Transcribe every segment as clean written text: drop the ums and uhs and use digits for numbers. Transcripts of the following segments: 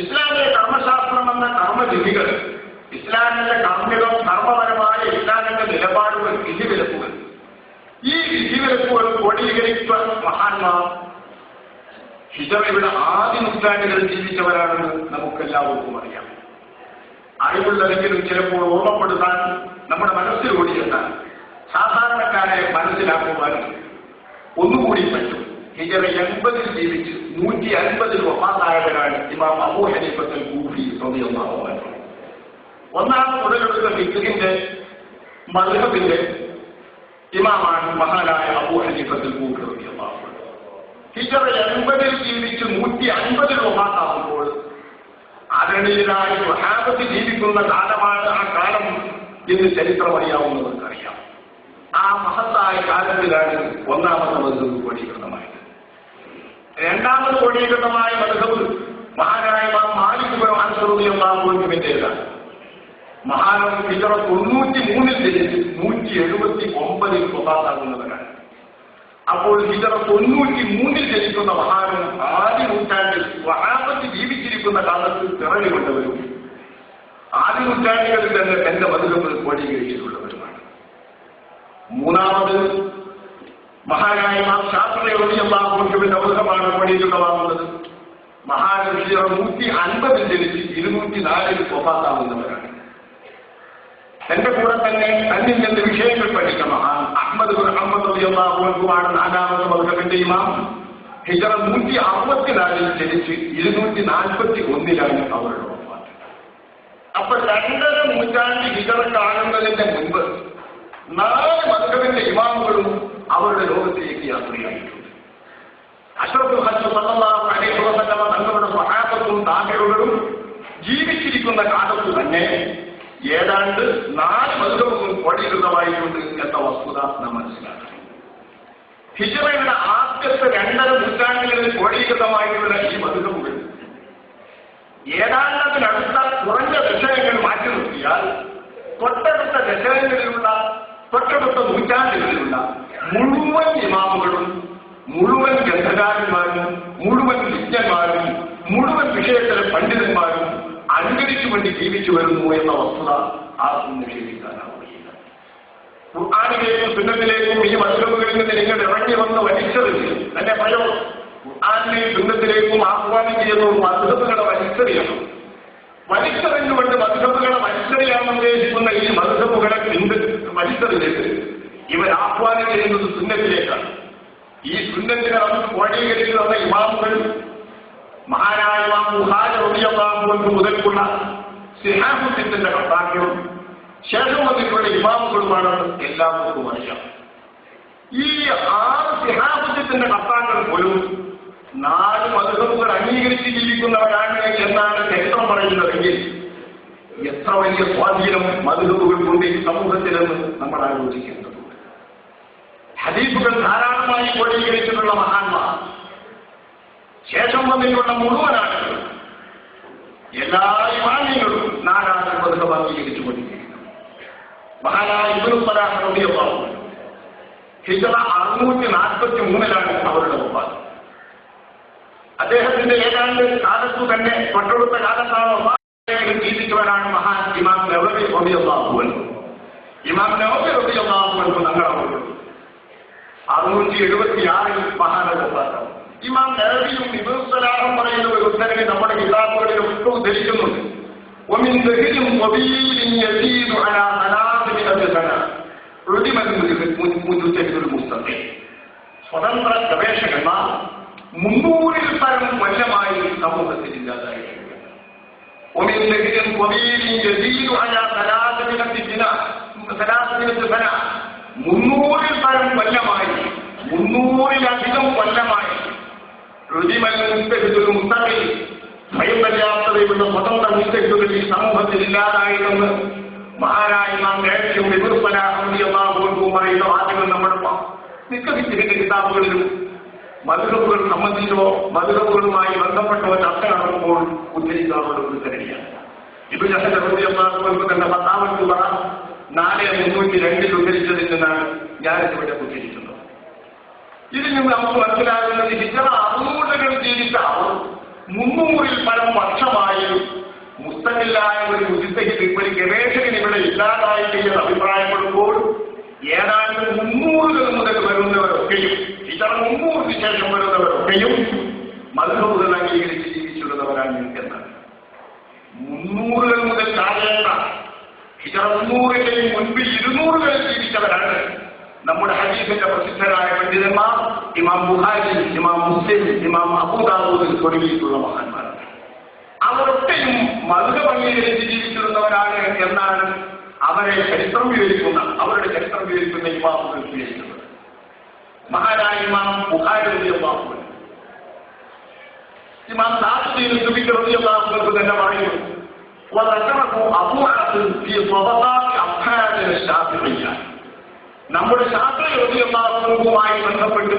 ഇസ്ലാമിലെ കർമ്മശാസ്ത്രം എന്ന കർമ്മവിധികൾ, ഇസ്ലാമിന്റെ കർമ്മപരമായ ഇസ്ലാമിന്റെ നിലപാടുകൾ, വിധിവിലക്കുകൾ, ഈ വിധിവിലക്കുകൾ ക്രോഡീകരിച്ച മഹാന്മാർ ഹിജറയുടെ ആദ്യ നൂറ്റാണ്ടുകളിൽ ജീവിച്ചവരാണെന്ന് നമുക്കെല്ലാവർക്കും അറിയാം. അറിവുള്ളതെങ്കിലും ചിലപ്പോൾ ഓർമ്മപ്പെടുത്താൻ, നമ്മുടെ മനസ്സിൽ ഓടിയെത്താൻ, സാധാരണക്കാരെ മനസ്സിലാക്കുവാനും ഒന്നുകൂടി പറ്റും. ഹിജറ 80 ജീവിച്ച് 150 വഫാത്തായവരാണ് ഇമാം അബൂ ഹനീഫത്തുൽ കൂഫി റളിയല്ലാഹു അൻഹു. ഒന്നാം ഉടലെടുത്ത ഫിഖ്ഹിന്റെ മദ്ഹബിന്റെ ഇമാമാണ് മഹാനായ അബൂ ഹനീഫത്തുൽ കൂഫി റളിയല്ലാഹു അൻഹു. ഹിജറ 80 ജീവിച്ച് 150 വഫാത്താകുമ്പോൾ ആദരണീയരായ സ്വഹാബത്ത് ജീവിക്കുന്ന കാലമാണ് ആ കാലം എന്ന് ചരിത്രം അറിയാവുന്നവർക്കറിയാം. ആ മഹത്തായ കാലത്തിലാണ് ഒന്നാമത്തെ മദ്ഹബ് ക്രോഡീകൃതമായത്. രണ്ടാമത് ക്രോഡീകൃതമായ മദ്ഹബ് മഹാനായ ഇമാം മാലിക് ഇബ്നു അനസ് റളിയല്ലാഹു അൻഹുവിന്റേതാണ്. മഹാനും ഹിജറ 93 ജനിച്ച് 179 വഫാത്താകുന്നവരാണ്. അപ്പോൾ ഹിജറ 93 ജനിക്കുന്ന മഹാനും ആദ്യ നൂറ്റാണ്ടിൽ സ്വഹാബത്ത് ജീവിച്ചിരിക്കുന്ന കാലത്ത് പിറവികൊണ്ടവരും ആദ്യ നൂറ്റാണ്ടുകളിൽ തന്നെ തന്റെ മദ്ഹബ് ക്രോഡീകരിച്ചിട്ടുള്ളവരുമാണ്. മൂന്നാമത് മഹാനായ ഇമാം ശാഫിഈ റളിയല്ലാഹു അൻഹുവിന്റെ മദ്ഹബാണ് ക്രോഡീകൃതമാകുന്നത്. മഹാനും ഹിജറ 150 ജനിച്ച് 204 വഫാത്താകുന്നവരാണ്. എന്റെ കൂടെ തന്നെ തന്നിൽ നിന്ന് വിഷയങ്ങൾ പഠിച്ച മഹാൻ അഹ്മദ് ബിൻ ഹംബൽ റളിയല്ലാഹു അൻഹുവാണ് നാലാമത്തെ മദ്ഹബിന്റെ ഇമാം. ഹിജറ 164 ജനിച്ച് 241 അവരുടെ വഫാത്ത്. അപ്പൊ 2.5 നൂറ്റാണ്ട് ഹിജറ കാണുന്നതിന്റെ മുൻപ് 4 മദ്ഹബിന്റെ ഇമാമുകളും അവരുടെ ലോകത്തിലേക്ക് യാത്രയായിട്ടുണ്ട്. അഷ്റഫുൽ ഖൽഖ് സല്ലല്ലാഹു അലൈഹി വസല്ലം തങ്ങളുടെ സ്വഹാബത്തും താബിഈകളും ജീവിച്ചിരിക്കുന്ന കാലത്ത് തന്നെ ഏതാണ്ട് 4 മദ്ഹബുകളും ക്രോഡീകൃതമായിട്ടുണ്ട് എന്ന വസ്തുത നാം മനസ്സിലാക്കണം. ഹിജറയുടെ ആദ്യത്തെ 2.5 നൂറ്റാണ്ടുകളിൽ ക്രോഡീകൃതമായിട്ടുള്ള ഈ മദ്ഹബുകൾ ഏതാണ്ട് അതിനടുത്ത കുറഞ്ഞ ദശകങ്ങൾ മാറ്റി നിർത്തിയാൽ തൊട്ടടുത്ത ദശകങ്ങളിലുള്ള തൊട്ടടുത്ത നൂറ്റാണ്ടുകളിലുള്ള മുഴുവൻ ഇമാമുകളും മുഴുവൻ ഗ്രന്ഥകാരന്മാരും മുഴുവൻ വിജ്ഞന്മാരും മുഴുവൻ വിഷയത്തിലെ പണ്ഡിതന്മാരും അനുകരിച്ചുകൊണ്ട് ജീവിച്ചു വരുന്നു എന്ന വസ്തുത ആർക്കും നിഷേധിക്കാനാവുകയില്ല. ഖുർആനിലേക്കും സുന്നത്തിലേക്കും ഈ മദ്ഹബുകളിൽ നിന്ന് നിങ്ങൾ ഇറങ്ങി വന്ന് വലിച്ചെറിഞ്ഞ് തന്നെ ഭയം ഖുർആനിലെയും സുന്നത്തിലേക്കും ആഹ്വാനം ചെയ്യുന്ന മദ്ഹബുകളെ വലിച്ചെറിയണം. വലിച്ചെറിഞ്ഞുകൊണ്ട് മദ്ഹബുകളെ വലിച്ചെറിയാൻ ഉദ്ദേശിക്കുന്ന ഈ മദ്ഹബുകളെ വലിച്ചെറിഞ്ഞിട്ട് ഇവർ ആഹ്വാനം ചെയ്യുന്നത് സുന്നത്തിലേക്കാണ്. ഈ സുന്നത്തിനെ നമുക്ക് ക്രോഡീകരിച്ചു തന്ന ഇമാമുകൾ മഹാനായ ഇമാം ബുഖാരി റളിയല്ലാഹു അൻഹു മുതൽക്കുള്ള സിഹാബുദ്ദീന്റെ കർത്താക്കളും ശേഷം വന്നിട്ടുള്ള ഇമാമുകളുമാണെന്ന് എല്ലാവർക്കും അറിയാം. ഈ 6 സിഹാബുദ്ദീന്റെ കർത്താക്കൾ പോലും 4 മദ്ഹബുകൾ അംഗീകരിച്ച് ജീവിക്കുന്നവരാണ് എന്നാണ് ചരിത്രം പറയുന്നതെങ്കിൽ എത്ര വലിയ സ്വാധീനം മദ്ഹബുകൾക്കുണ്ട് ഈ സമൂഹത്തിലെന്ന് നമ്മൾ ആലോചിക്കേണ്ടതുണ്ട്. ഹദീസുകൾ ധാരാളമായി ക്രോഡീകരിച്ചിട്ടുള്ള മഹാന്മാർ, ശേഷം വന്നിട്ടുള്ള മുഴുവൻ ആളുകൾ, എല്ലാ ഇമാമികളും 4 മദ്ഹബ് അംഗീകരിച്ചുകൊണ്ടിരിക്കുന്നു. മഹാനായ ഇബ്നു സലാഹ് റളിയല്ലാഹു അൻഹു ഹിജറ 643 അവരുടെ വഫാത്ത്. അദ്ദേഹത്തിന്റെ ഏതാണ്ട് കാലത്തു തന്നെ തൊട്ടടുത്ത കാലത്താണ് ജീവിച്ചവരാണ് മഹാൻ ഇമാം നവവി റളിയല്ലാഹു അൻഹു. ഇമാം നവവി റളിയല്ലാഹു അൻഹു ഞങ്ങളവർക്ക് 676 മഹാന്റെ വഫാത്താണ്. ഇമാം നവവിയും ഇബ്നു സലാഹും പറയുന്ന ഒരു ഉദ്ധരണി നമ്മുടെ കിതാബുകളിലൊക്കെ ഉദ്ധരിക്കുന്നുണ്ട്. ومن ذهل طويل يزيد على 300 سنة علم المجتهد المستقيم. സ്വതന്ത്ര ഗവേഷകന്മാർ 300-ൽ പരം കൊല്ലമായി സമൂഹത്തിൽ ഇല്ലാതായിരിക്കുകയാണ്. ومن ذهل طويل يزيد على 300 سنة 300-ൽ പരം കൊല്ലമായി 300-ലധികം കൊല്ലമായി ഭയം പര്യാപ്തതയുള്ള സ്വതന്ത്ര മുസ്തഖ്ബികൾ ഈ സമൂഹത്തിൽ ഇല്ലാതായിരുന്നെന്ന് മഹാനായ ഇമാം നവവിയും ഇബ്നു സലാഹ് റളിയല്ലാഹു അൻഹു പറയുന്ന വാക്കുകൾ നമ്മുടെ മിക്ക കിതാബുകളിലും മദ്ഹബുകൾ സംബന്ധിച്ചോ മദ്ഹബുകളുമായി ബന്ധപ്പെട്ടോ ചർച്ച നടക്കുമ്പോൾ ഉദ്ധരിക്കാറുള്ള ഒരു ഉദ്ധരണിയാണ്. ഇബ്നു ഹജർ റളിയല്ലാഹു അൻഹു തന്റെ ഫതാവൽ കുബ്ര 432 ഉദ്ധരിച്ചതിൽ നിന്നാണ് ഞാനിവിടെ ഉദ്ധരിക്കുന്നത്. ഇതിൽ നിന്ന് നമുക്ക് മനസ്സിലാകുന്നത് ഹിജറ 600 ജീവിച്ച അവർ 300-ൽ പരം വർഷമായി മുസ്തഖില്ലായ ഒരു മുജിത്തഹിദ്, ഒരു ഗവേഷകൻ ഇവിടെ ഇല്ലാതായിട്ട് എന്ന് അഭിപ്രായപ്പെടുമ്പോൾ ഏതാണ്ട് 300 മുതൽ വരുന്നവരൊക്കെയും ഇതര 300 ശേഷം വരുന്നവരൊക്കെയും മദ്ഹബുകൾ അംഗീകരിച്ച് ജീവിച്ചിരുന്നവരാണ് എന്നാണ്. 300 മുതൽ താഴേണ്ട ഇതര 300-ലെയും മുൻപ് 200-കളിൽ ജീവിച്ചവരാണ് നമ്മുടെ ഹദീസിന്റെ പ്രസിദ്ധരായ പണ്ഡിതന്മാർ ഇമാം ബുഖാരി, ഇമാം മുസ്ലിം, ഇമാം അബൂ ദാവൂദ് തുടങ്ങിയിട്ടുള്ള മഹാന്മാർ. അവരൊക്കെയും മദ്ഹബ് അംഗീകരിച്ച് ജീവിച്ചിരുന്നവരാണ് എന്നാണ് അവരുടെ ചരിത്രം വിവരിക്കുന്ന ഇമാമുകൾ വിവരിക്കുന്നത്. മഹാനായ ഇമാം ബുഖാരി റളിയല്ലാഹു അൻഹു, ഇമാം സാദിഖ് റളിയല്ലാഹു തന്നെ പറയുന്നു, وذكره أبو عاصم في طبقات أصحاب الشافعية. നമ്മുടെ ശാഫിഈ റളിയല്ലാഹു അൻഹുവുമായി ബന്ധപ്പെട്ട്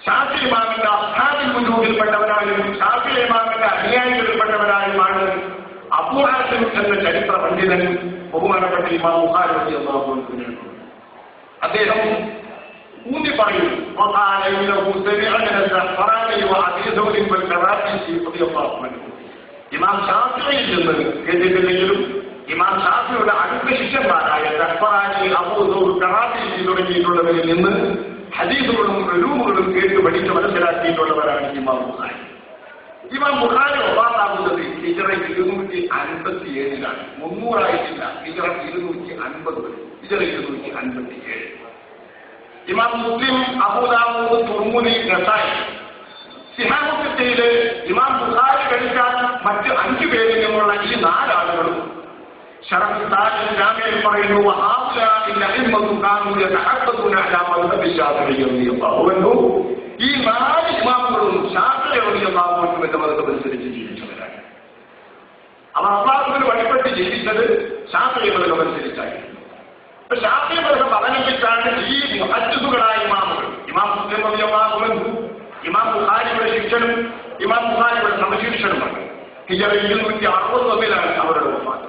ശാഫിഈ ഇമാമിന്റെ അസ്ഹാബുൽ വുജൂഹിൽപ്പെട്ടവരായും ശാഫിഈ ഇമാമിന്റെ അനുയായികളിൽപ്പെട്ടവരായുമാണ് അബൂ ആസിം എന്ന ചരിത്ര പണ്ഡിതൻ ബഹുമാനപ്പെട്ട ഇമാം ബുഖാരി റളിയല്ലാഹു അൻഹു. അദ്ദേഹം ഊന്നി പറയുന്നു, ഇമാം ഷാഫിഈയിൽ നിന്ന് കേട്ടിട്ടില്ലെങ്കിലും ഇമാം ഷാഫിയുടെ അടുത്ത ശിഷ്യന്മാരായ സഹ്റാനി, അബൂ സൗർ, ഖറാഫി തുടങ്ങിയിട്ടുള്ളവരിൽ നിന്ന് ഹദീസുകളും ഉലൂമുകളും കേട്ട് പഠിച്ച് മനസ്സിലാക്കിയിട്ടുള്ളവരാണ് ഇമാം ബുഖാരി. ഇമാം ബുഖാരി വഫാത്താകുന്നത് ഹിജ്റ 257-ലാണ്. 300 ആയിട്ടില്ല. ഹിജ്റ 250, ഹിജ്റ 257. ഇമാം മുസ്ലിം, അബൂ ദാവൂദ്, തുർമുദി, നസായി, സിഹാഹുദ്ദീനിലെ ഇമാം ബുഖാരി കഴിക്കാൻ മറ്റ് 5 പേരിൽ നിന്നുള്ള ഈ 4 ആളുകളും ശറഹ് താജ് ജാമിഅയിൽ പറയുന്നു, ഈ 4 ഇമാമുകളും ശാഫിഈ റളിയല്ലാഹു അൻഹു എന്ന മദ്ഹബനുസരിച്ച് ജീവിച്ചവരാണ്. അവർ അല്ലാഹുവിന് വഴിപ്പെട്ട് ജീവിച്ചത് ശാഫിഈ മദ്ഹബനുസരിച്ചായിരുന്നു. അപ്പൊ ശാഫിഈ മദ്ഹബ് അവലംബിച്ചാണ് ഈ മുഹദ്ദിസുകളായ ഇമാമുകൾ, ഇമാം മുസ്ലിം റളിയല്ലാഹു അൻഹു, ഇമാം ബുഖാരിയുടെ ശിഷ്യനും ഇമാം ബുഖാരിയുടെ സമശിഷ്യനുമാണ്. ഹിജ്റ 261-ലാണ് അവരുടെ വഫാത്ത്.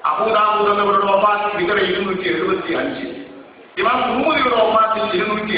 അബൂ ദാവൂദ് എന്നവരുടെ വഫാത്ത് ഹിജ്റ 275. ഇമാം തുർമുദിയുടെ വഫാത്ത് 270.